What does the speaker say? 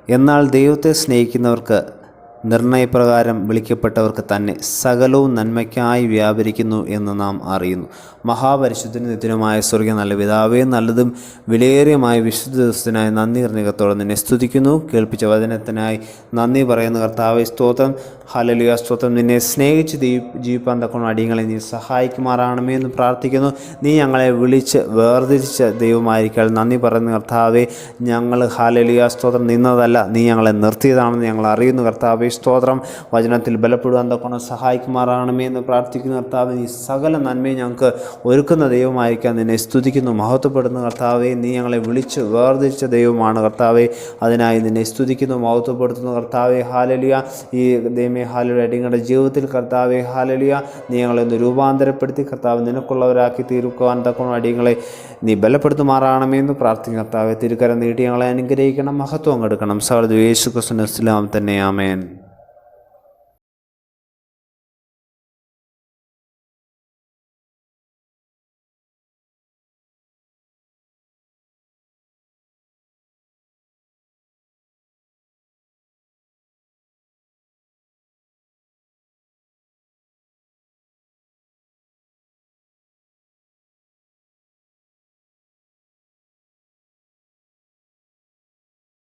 എന്നാൽ ദൈവത്തെ സ്നേഹിക്കുന്നവർക്ക് നിർണയപ്രകാരം വിളിക്കപ്പെട്ടവർക്ക് തന്നെ സകലവും നന്മയ്ക്കായി വ്യാപരിക്കുന്നു എന്ന് നാം അറിയുന്നു. മഹാപരിശുദ്ധനും നിത്യനുമായ സ്വർഗ്ഗീയ നല്ല പിതാവേ, നല്ലതും വിലയേറിയമായ വിശുദ്ധ ദിവസത്തിനായി നന്ദി നിർണികത്തോടെ നിന്നെ സ്തുതിക്കുന്നു. കേൾപ്പിച്ച വചനത്തിനായി നന്ദി പറയുന്ന കർത്താവേ, സ്തോത്രം. ഹല്ലേലൂയ, സ്തോത്രം. നിന്നെ സ്നേഹിച്ച് ജീവിപ്പാൻ തക്കവണ്ണം അടിയങ്ങളെ നീ സഹായിക്കുമാറാണമേ എന്ന് പ്രാർത്ഥിക്കുന്നു. നീ ഞങ്ങളെ വിളിച്ച് വേർതിരിച്ച ദൈവമായിരിക്കാൻ നന്ദി പറയുന്ന കർത്താവേ, ഞങ്ങൾ ഹല്ലേലൂയ, സ്തോത്രം, നിന്നതല്ല, നീ ഞങ്ങളെ നിർത്തിയതാണെന്ന് ഞങ്ങൾ അറിയുന്നു കർത്താവേ, സ്തോത്രം. വചനത്തിൽ ബലപ്പെടുവാൻ തക്കവണ്ണം സഹായിക്കുമാറാണമേ എന്ന് പ്രാർത്ഥിക്കുന്ന കർത്താവേ, നീ സകല നന്മയും ഞങ്ങൾക്ക് ഒരുക്കുന്ന ദൈവമായിരിക്കാൻ നിന്നെ സ്തുതിക്കുന്നു, മഹത്വപ്പെടുന്ന കർത്താവേ. നീ ഞങ്ങളെ വിളിച്ച് വേർതിരിച്ച ദൈവമാണ് കർത്താവേ, അതിനായി നിന്നെ സ്തുതിക്കുന്നു, മഹത്വപ്പെടുത്തുന്നു കർത്താവേ. ഹല്ലേലൂയ. ഈ ദൈവമേ, ഹല്ലേലൂയ, നിങ്ങളുടെ ജീവിതത്തിൽ കർത്താവേ, ഹല്ലേലൂയ, നീ ഞങ്ങളെ ഒന്ന് രൂപാന്തരപ്പെടുത്തി കർത്താവ് നിനക്കുള്ളവരാക്കി തീർക്കുവാൻ തക്കവണ്ണം അടിയങ്ങളെ നീ ബലപ്പെടുത്തുമാറാണമേ എന്ന് പ്രാർത്ഥിക്കുന്ന കർത്താവേ, തിരുക്കരം നീട്ടി ഞങ്ങളെ അനുഗ്രഹിക്കണം, മഹത്വം എടുക്കണം. സകല യേശു ക്രിസ്തുവിന്റെ നാമത്തിൽ തന്നെ, ആമേൻ.